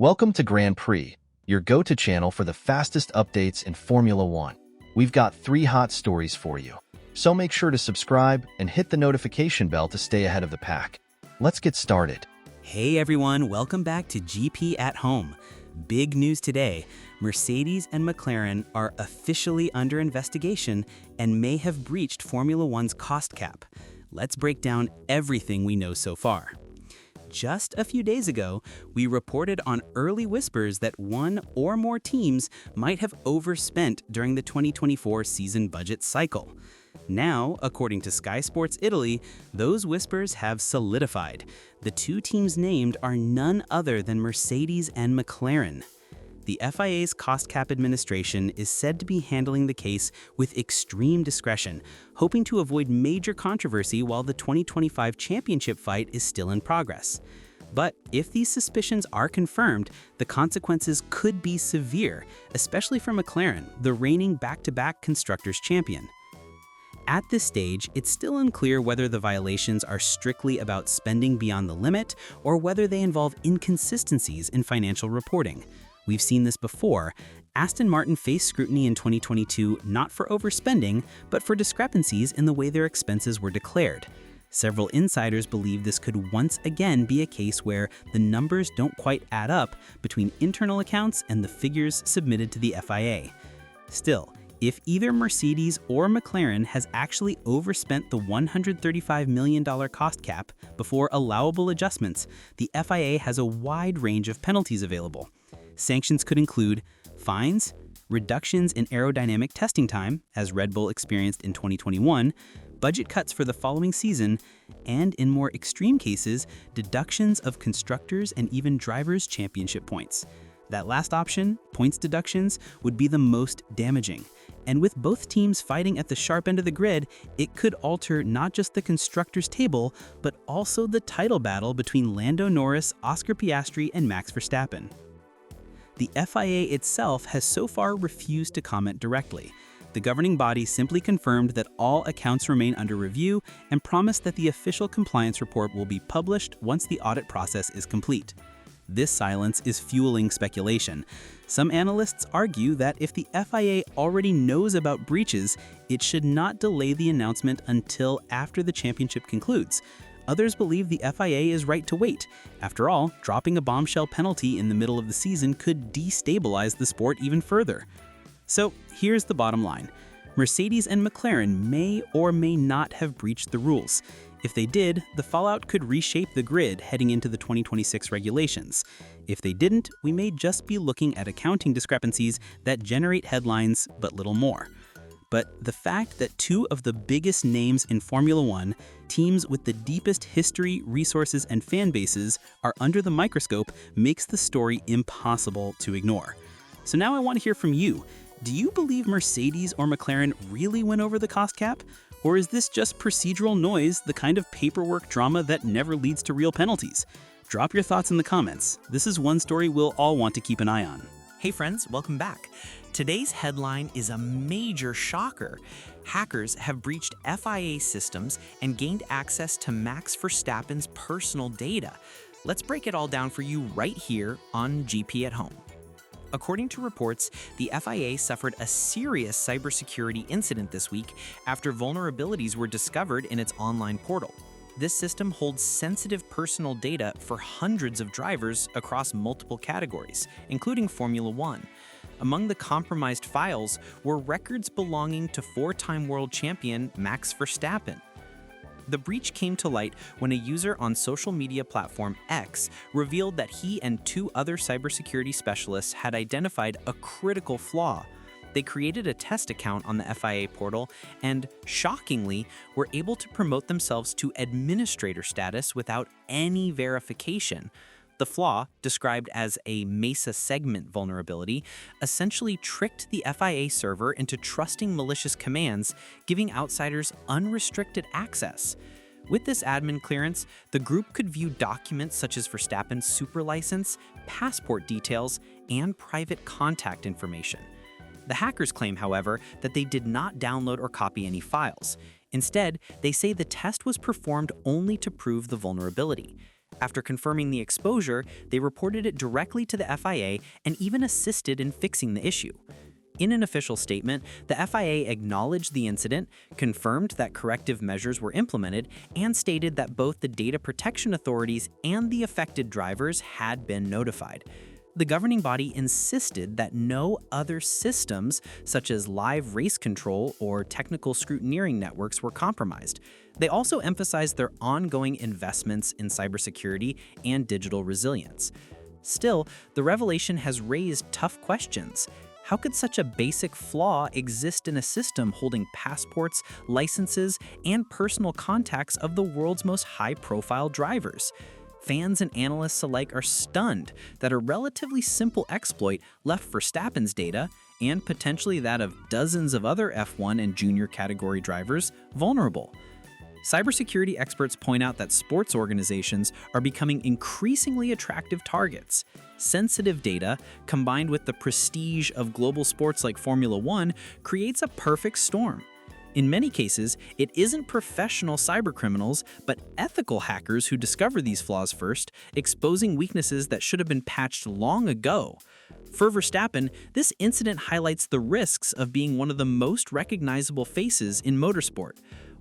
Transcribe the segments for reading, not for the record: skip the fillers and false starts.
Welcome to Grand Prix, your go-to channel for the fastest updates in Formula One. We've got 3 hot stories for you, so make sure to subscribe and hit the notification bell to stay ahead of the pack. Let's get started. Hey everyone, welcome back to GP at Home. Big news today, Mercedes and McLaren are officially under investigation and may have breached Formula One's cost cap. Let's break down everything we know so far. Just a few days ago, we reported on early whispers that one or more teams might have overspent during the 2024 season budget cycle. Now, according to Sky Sports Italy, those whispers have solidified. The 2 teams named are none other than Mercedes and McLaren. The FIA's cost cap administration is said to be handling the case with extreme discretion, hoping to avoid major controversy while the 2025 championship fight is still in progress. But if these suspicions are confirmed, the consequences could be severe, especially for McLaren, the reigning back-to-back Constructors' champion. At this stage, it's still unclear whether the violations are strictly about spending beyond the limit or whether they involve inconsistencies in financial reporting. We've seen this before. Aston Martin faced scrutiny in 2022 not for overspending, but for discrepancies in the way their expenses were declared. Several insiders believe this could once again be a case where the numbers don't quite add up between internal accounts and the figures submitted to the FIA. Still, if either Mercedes or McLaren has actually overspent the $135 million cost cap before allowable adjustments, the FIA has a wide range of penalties available. Sanctions could include fines, reductions in aerodynamic testing time, as Red Bull experienced in 2021, budget cuts for the following season, and in more extreme cases, deductions of constructors and even drivers' championship points. That last option, points deductions, would be the most damaging. And with both teams fighting at the sharp end of the grid, it could alter not just the constructors' table, but also the title battle between Lando Norris, Oscar Piastri, and Max Verstappen. The FIA itself has so far refused to comment directly. The governing body simply confirmed that all accounts remain under review and promised that the official compliance report will be published once the audit process is complete. This silence is fueling speculation. Some analysts argue that if the FIA already knows about breaches, it should not delay the announcement until after the championship concludes. Others believe the FIA is right to wait. After all, dropping a bombshell penalty in the middle of the season could destabilize the sport even further. So here's the bottom line. Mercedes and McLaren may or may not have breached the rules. If they did, the fallout could reshape the grid heading into the 2026 regulations. If they didn't, we may just be looking at accounting discrepancies that generate headlines but little more. But the fact that 2 of the biggest names in Formula One, teams with the deepest history, resources, and fan bases, are under the microscope makes the story impossible to ignore. So now I want to hear from you. Do you believe Mercedes or McLaren really went over the cost cap? Or is this just procedural noise, the kind of paperwork drama that never leads to real penalties? Drop your thoughts in the comments. This is one story we'll all want to keep an eye on. Hey friends, welcome back. Today's headline is a major shocker. Hackers have breached FIA systems and gained access to Max Verstappen's personal data. Let's break it all down for you right here on GP at Home. According to reports, the FIA suffered a serious cybersecurity incident this week after vulnerabilities were discovered in its online portal. This system holds sensitive personal data for hundreds of drivers across multiple categories, including Formula One. Among the compromised files were records belonging to 4-time world champion Max Verstappen. The breach came to light when a user on social media platform X revealed that he and 2 other cybersecurity specialists had identified a critical flaw. They created a test account on the FIA portal and, shockingly, were able to promote themselves to administrator status without any verification. The flaw, described as a Mesa segment vulnerability, essentially tricked the FIA server into trusting malicious commands, giving outsiders unrestricted access. With this admin clearance, the group could view documents such as Verstappen's super license, passport details, and private contact information. The hackers claim, however, that they did not download or copy any files. Instead, they say the test was performed only to prove the vulnerability. After confirming the exposure, they reported it directly to the FIA and even assisted in fixing the issue. In an official statement, the FIA acknowledged the incident, confirmed that corrective measures were implemented, and stated that both the data protection authorities and the affected drivers had been notified. The governing body insisted that no other systems, such as live race control or technical scrutineering networks, were compromised. They also emphasized their ongoing investments in cybersecurity and digital resilience. Still, the revelation has raised tough questions. How could such a basic flaw exist in a system holding passports, licenses, and personal contacts of the world's most high-profile drivers? Fans and analysts alike are stunned that a relatively simple exploit left Verstappen's data, and potentially that of dozens of other F1 and junior category drivers, vulnerable. Cybersecurity experts point out that sports organizations are becoming increasingly attractive targets. Sensitive data, combined with the prestige of global sports like Formula One, creates a perfect storm. In many cases, it isn't professional cybercriminals, but ethical hackers who discover these flaws first, exposing weaknesses that should have been patched long ago. For Verstappen, this incident highlights the risks of being one of the most recognizable faces in motorsport.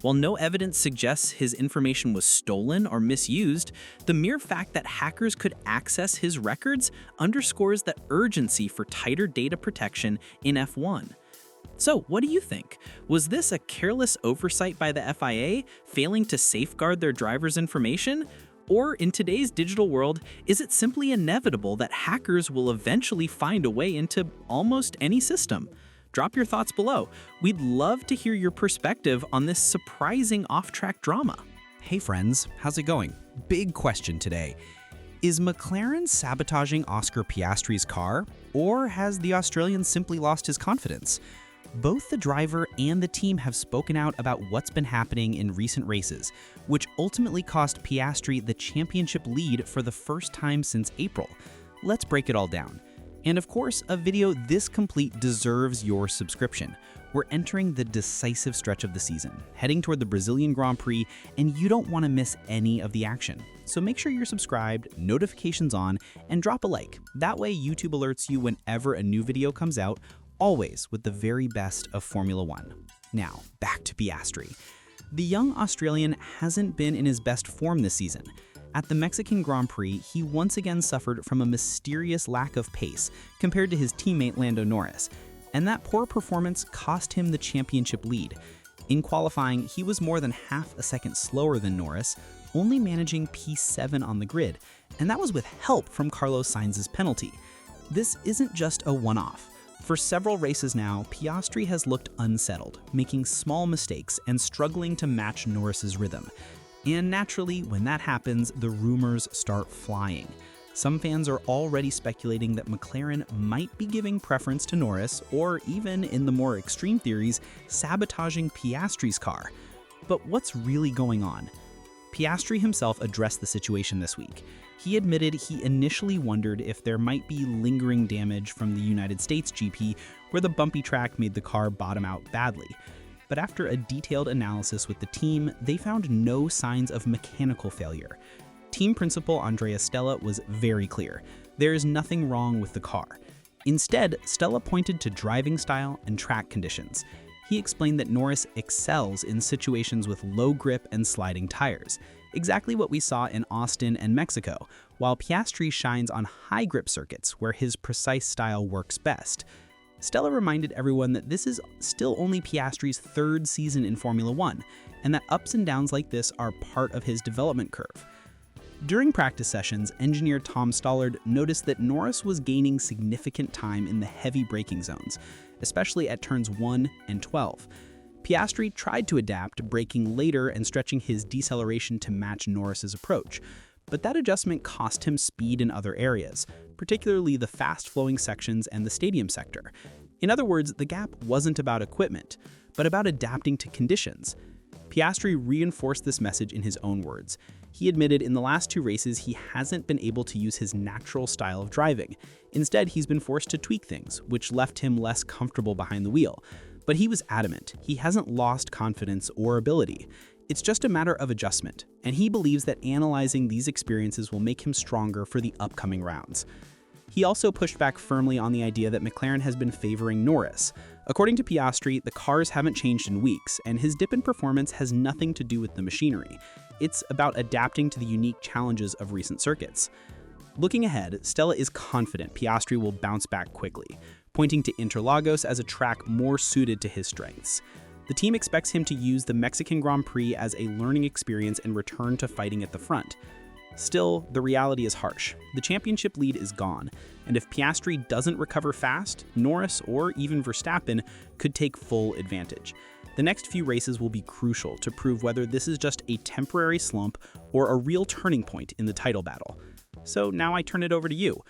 While no evidence suggests his information was stolen or misused, the mere fact that hackers could access his records underscores the urgency for tighter data protection in F1. So, what do you think? Was this a careless oversight by the FIA, failing to safeguard their drivers' information? Or, in today's digital world, is it simply inevitable that hackers will eventually find a way into almost any system? Drop your thoughts below. We'd love to hear your perspective on this surprising off-track drama. Hey friends, how's it going? Big question today. Is McLaren sabotaging Oscar Piastri's car, or has the Australian simply lost his confidence? Both the driver and the team have spoken out about what's been happening in recent races, which ultimately cost Piastri the championship lead for the first time since April. Let's break it all down. And of course, a video this complete deserves your subscription. We're entering the decisive stretch of the season, heading toward the Brazilian Grand Prix, and you don't want to miss any of the action. So make sure you're subscribed, notifications on, and drop a like. That way YouTube alerts you whenever a new video comes out, always with the very best of Formula One. Now, back to Piastri. The young Australian hasn't been in his best form this season. At the Mexican Grand Prix, he once again suffered from a mysterious lack of pace compared to his teammate Lando Norris, and that poor performance cost him the championship lead. In qualifying, he was more than half a second slower than Norris, only managing P7 on the grid, and that was with help from Carlos Sainz's penalty. This isn't just a one-off. For several races now, Piastri has looked unsettled, making small mistakes and struggling to match Norris's rhythm. And naturally, when that happens, the rumors start flying. Some fans are already speculating that McLaren might be giving preference to Norris, or even, in the more extreme theories, sabotaging Piastri's car. But what's really going on? Piastri himself addressed the situation this week. He admitted he initially wondered if there might be lingering damage from the United States GP, where the bumpy track made the car bottom out badly. But after a detailed analysis with the team, they found no signs of mechanical failure. Team principal Andrea Stella was very clear. There is nothing wrong with the car. Instead, Stella pointed to driving style and track conditions. He explained that Norris excels in situations with low grip and sliding tires, exactly what we saw in Austin and Mexico, while Piastri shines on high grip circuits where his precise style works best. Stella reminded everyone that this is still only Piastri's third season in Formula One, and that ups and downs like this are part of his development curve. During practice sessions, engineer Tom Stollard noticed that Norris was gaining significant time in the heavy braking zones, especially at turns 1 and 12. Piastri tried to adapt, braking later and stretching his deceleration to match Norris's approach, but that adjustment cost him speed in other areas, particularly the fast-flowing sections and the stadium sector. In other words, the gap wasn't about equipment, but about adapting to conditions. Piastri reinforced this message in his own words. He admitted in the last 2 races he hasn't been able to use his natural style of driving. Instead, he's been forced to tweak things, which left him less comfortable behind the wheel. But he was adamant. He hasn't lost confidence or ability. It's just a matter of adjustment, and he believes that analyzing these experiences will make him stronger for the upcoming rounds. He also pushed back firmly on the idea that McLaren has been favoring Norris. According to Piastri, the cars haven't changed in weeks, and his dip in performance has nothing to do with the machinery. It's about adapting to the unique challenges of recent circuits. Looking ahead, Stella is confident Piastri will bounce back quickly, pointing to Interlagos as a track more suited to his strengths. The team expects him to use the Mexican Grand Prix as a learning experience and return to fighting at the front. Still, the reality is harsh. The championship lead is gone, and if Piastri doesn't recover fast, Norris or even Verstappen could take full advantage. The next few races will be crucial to prove whether this is just a temporary slump or a real turning point in the title battle. So now I turn it over to you.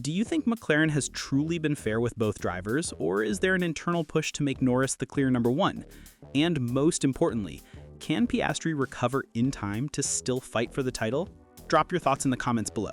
Do you think McLaren has truly been fair with both drivers, or is there an internal push to make Norris the clear number one? And most importantly, can Piastri recover in time to still fight for the title? Drop your thoughts in the comments below.